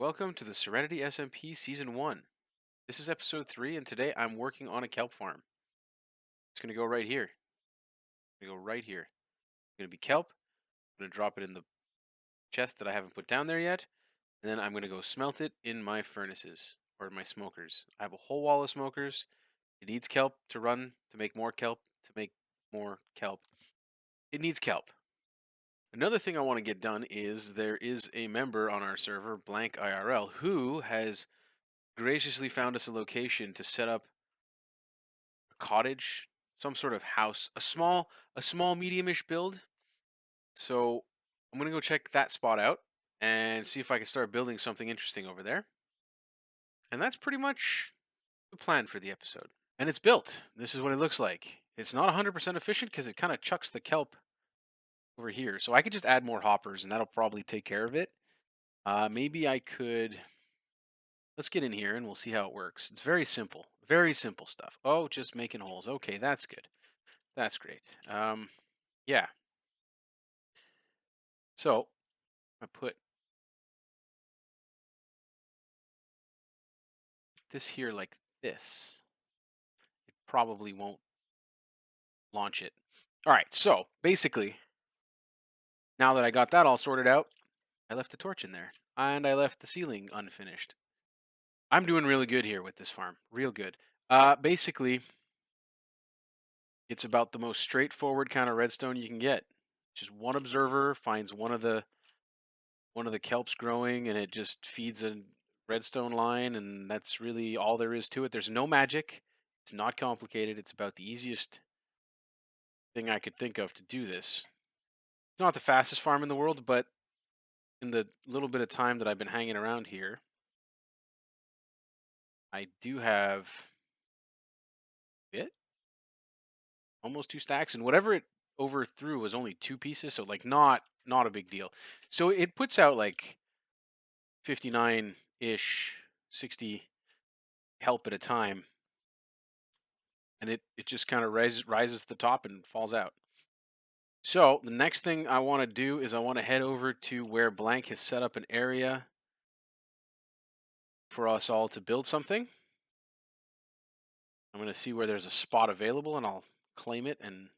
Welcome to the Serenity SMP Season 1. This is episode 3, and today I'm working on a kelp farm. It's going to go right here. Going to go right here. Going to be kelp. I'm going to drop it in the chest that I haven't put down there yet, and then I'm going to go smelt it in my furnaces or my smokers. I have a whole wall of smokers. It needs kelp to run to make more kelp, to make more kelp. It needs kelp. Another thing I want to get done is there is a member on our server, Blank IRL, who has graciously found us a location to set up a cottage, some sort of house, a small medium-ish build. So I'm gonna go check that spot out and see if I can start building something interesting over there. And that's pretty much the plan for the episode. And it's built. This is what it looks like. It's not 100% efficient because it kind of chucks the kelp over here. So I could just add more hoppers and that'll probably take care of it. Maybe I could. Let's get in here and we'll see how it works. It's very simple stuff. Oh, just making holes. Okay, that's good. That's great. Yeah. So I put this here like this. It probably won't launch it. All right. So basically, now that I got that all sorted out, I left the torch in there and I left the ceiling unfinished. I'm doing really good here with this farm. Real good. Basically, it's about the most straightforward kind of redstone you can get. Just one observer finds one of the kelps growing and it just feeds a redstone line, and that's really all there is to it. There's no magic. It's not complicated. It's about the easiest thing I could think of to do this. It's not the fastest farm in the world, but in the little bit of time that I've been hanging around here, I do have it almost 2 stacks, and whatever it overthrew was only 2 pieces, so like not a big deal. So it puts out like 59 ish, 60 kelp at a time, and it just kind of rises to the top and falls out. So the next thing I want to do is I want to head over to where Blank has set up an area for us all to build something. I'm going to see where there's a spot available and I'll claim it, and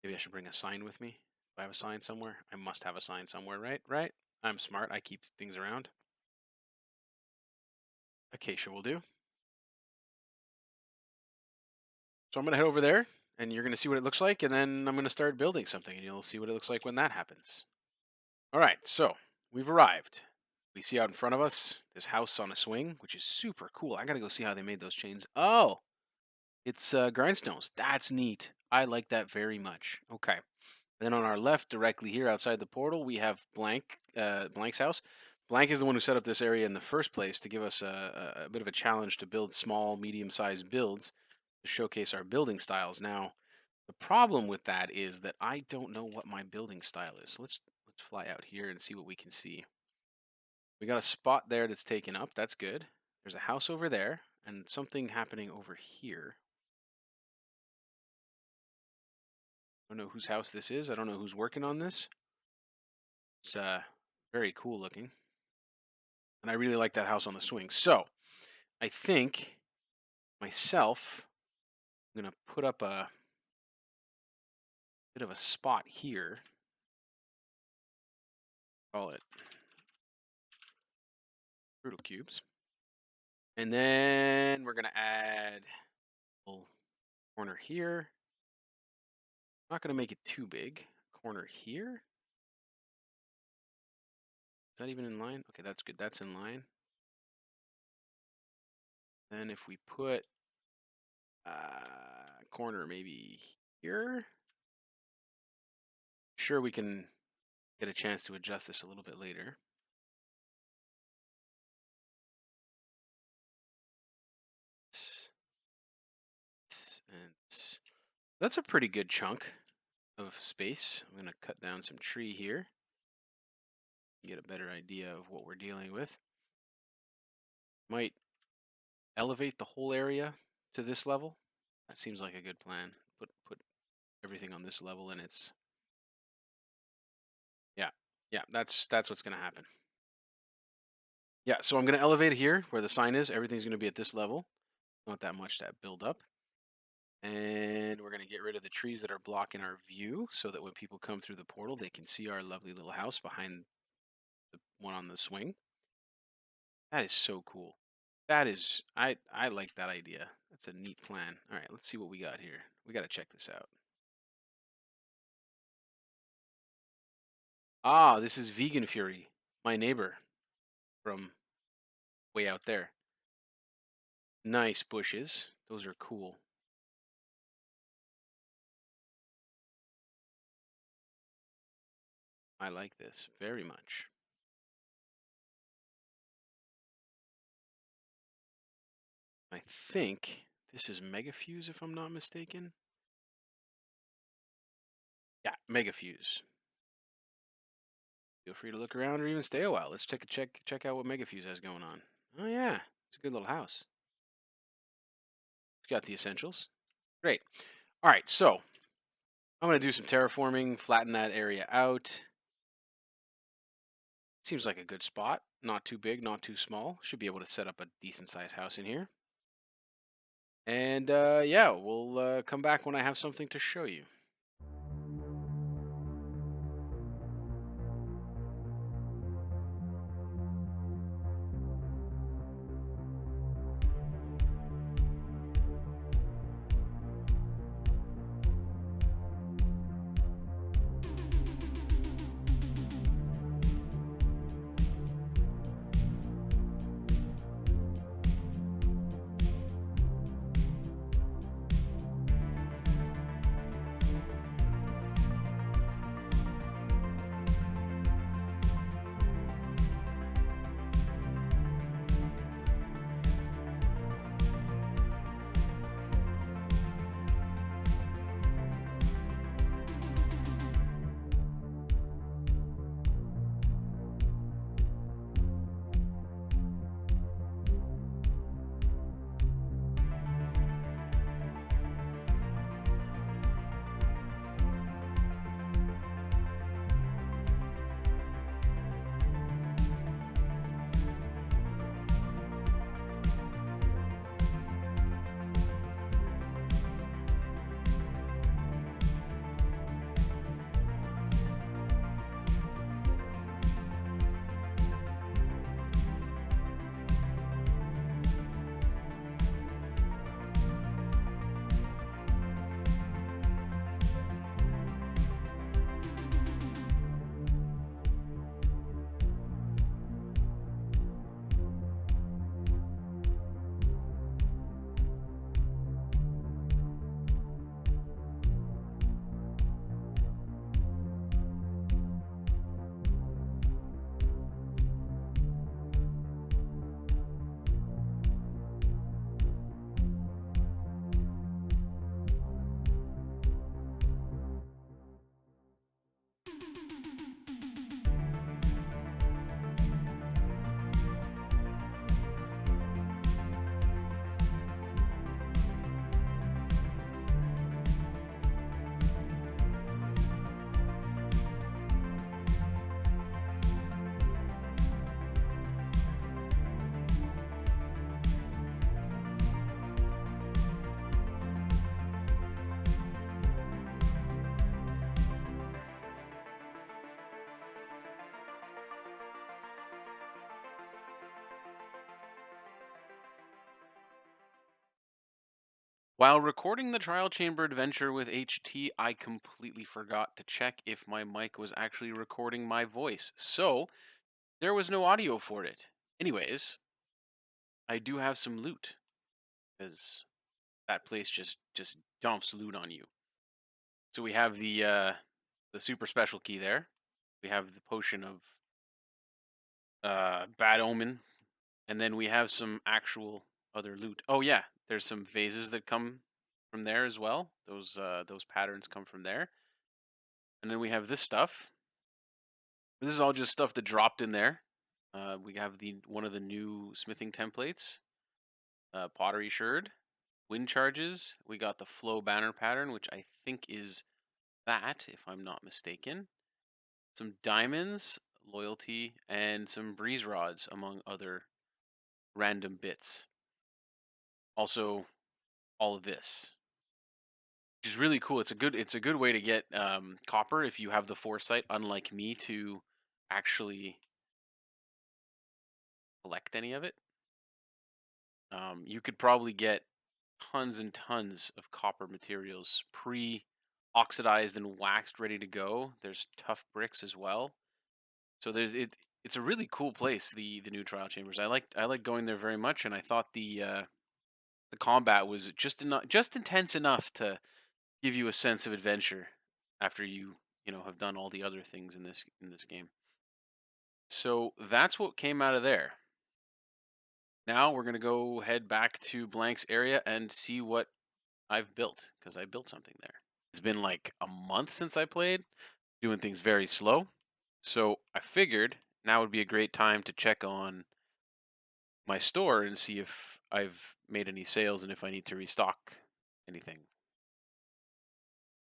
maybe I should bring a sign with me. Do I have a sign somewhere? I must have a sign somewhere, right? Right? I'm smart. I keep things around. Acacia will do. So I'm going to head over there and you're going to see what it looks like, and then I'm going to start building something and you'll see what it looks like when that happens. All right, so we've arrived. We see out in front of us this house on a swing, which is super cool. I got to go see how they made those chains. Oh, it's grindstones. That's neat. I like that very much. Okay. Then on our left, directly here outside the portal, we have Blank's house. Blank is the one who set up this area in the first place to give us a bit of a challenge to build small, medium-sized builds to showcase our building styles. Now, the problem with that is that I don't know what my building style is. So let's fly out here and see what we can see. We got a spot there that's taken up. That's good. There's a house over there and something happening over here. I don't know whose house this is. I don't know who's working on this. It's very cool looking. And I really like that house on the swing. So I think myself, I'm going to put up a bit of a spot here. Call it brutal cubes. And then we're going to add a little corner here. Not going to make it too big. Corner here. Is that even in line? Okay, that's good. That's in line. Then if we put corner maybe here, sure, we can get a chance to adjust this a little bit later. And that's a pretty good chunk of space. I'm going to cut down some tree here, get a better idea of what we're dealing with. Might elevate the whole area to this level. That seems like a good plan. Put everything on this level, and it's yeah, that's what's going to happen. Yeah, so I'm going to elevate here where the sign is. Everything's going to be at this level. Not that much to build up. And we're going to get rid of the trees that are blocking our view so that when people come through the portal, they can see our lovely little house behind the one on the swing. That is so cool. That is, I like that idea. That's a neat plan. All right, let's see what we got here. We got to check this out. Ah, this is Vegan Fury, my neighbor from way out there. Nice bushes. Those are cool. I like this very much. I think this is Megafuse, if I'm not mistaken. Yeah, Megafuse. Feel free to look around or even stay a while. Let's check out what Megafuse has going on. Oh yeah, it's a good little house. It's got the essentials. Great. All right, so I'm gonna do some terraforming, flatten that area out. Seems like a good spot. Not too big, not too small. Should be able to set up a decent sized house in here. And yeah, we'll come back when I have something to show you. While recording the trial chamber adventure with HT, I completely forgot to check if my mic was actually recording my voice. So there was no audio for it. Anyways, I do have some loot because that place just dumps loot on you. So we have the super special key there. We have the potion of bad omen, and then we have some actual other loot. Oh yeah, there's some vases that come from there as well. Those patterns come from there. And then we have this stuff. This is all just stuff that dropped in there. We have the one of the new smithing templates, pottery sherd, wind charges. We got the flow banner pattern, which I think is that, if I'm not mistaken. Some diamonds, loyalty, and some breeze rods, among other random bits. Also, all of this, which is really cool. It's a good way to get copper if you have the foresight, unlike me, to actually collect any of it. You could probably get tons and tons of copper materials pre-oxidized and waxed, ready to go. There's tough bricks as well. So there's it. It's a really cool place. The new trial chambers. I like going there very much, and I thought the combat was just intense enough to give you a sense of adventure after you have done all the other things in this game. So that's what came out of there. Now we're gonna go head back to Blank's area and see what I've built, because I built something there. It's been like a month since I played, doing things very slow. So I figured now would be a great time to check on my store and see if I've made any sales and if I need to restock anything.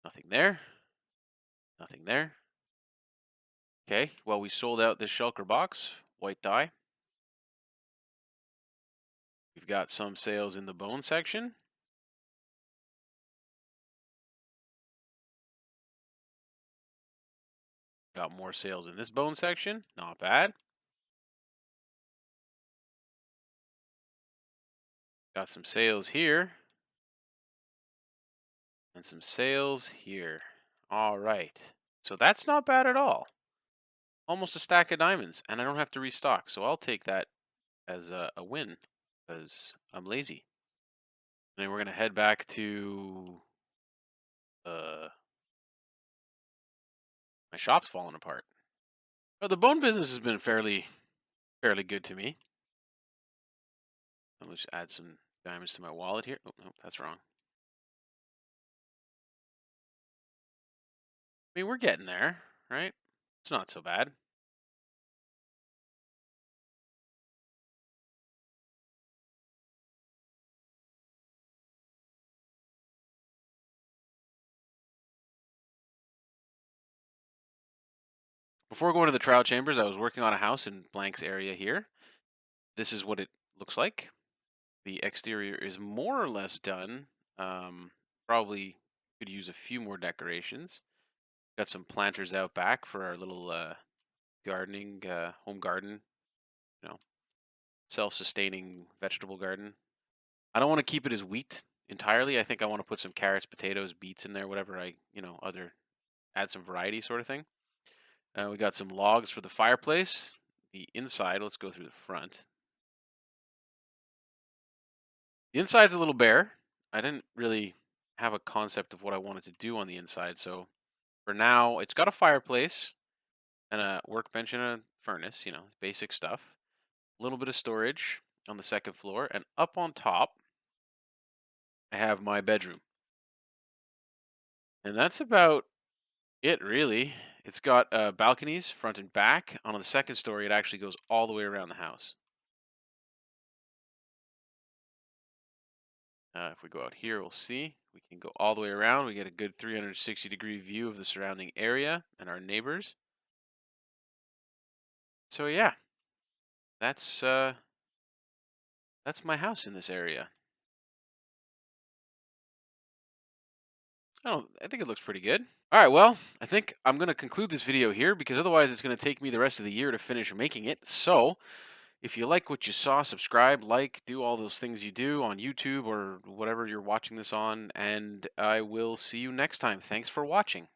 Nothing there. Nothing there. Okay, well, we sold out this shulker box, white dye. We've got some sales in the bone section. Got more sales in this bone section. Not bad. Got some sales here. And some sales here. All right. So that's not bad at all. Almost a stack of diamonds, and I don't have to restock. So I'll take that as a win because I'm lazy. And then we're going to head back to uh, my shop's falling apart. Oh, the bone business has been fairly good to me. I'll just add some diamonds to my wallet here. Oh, no, that's wrong. I mean, we're getting there, right? It's not so bad. Before going to the trial chambers, I was working on a house in Blank's area here. This is what it looks like. The exterior is more or less done. Probably could use a few more decorations. Got some planters out back for our little gardening, home garden, you know, self-sustaining vegetable garden. I don't want to keep it as wheat entirely. I think I want to put some carrots, potatoes, beets in there, whatever other add some variety sort of thing. We got some logs for the fireplace. The inside, let's go through the front. The inside's a little bare. I didn't really have a concept of what I wanted to do on the inside, so for now, it's got a fireplace and a workbench and a furnace, basic stuff. A little bit of storage on the second floor, and up on top, I have my bedroom. And that's about it, really. It's got balconies front and back. On the second story, it actually goes all the way around the house. If we go out here, we'll see. We can go all the way around. We get a good 360-degree view of the surrounding area and our neighbors. So yeah, that's uh, that's my house in this area. I think it looks pretty good. All right, well, I think I'm going to conclude this video here because otherwise it's going to take me the rest of the year to finish making it. So, if you like what you saw, subscribe, like, do all those things you do on YouTube or whatever you're watching this on, and I will see you next time. Thanks for watching.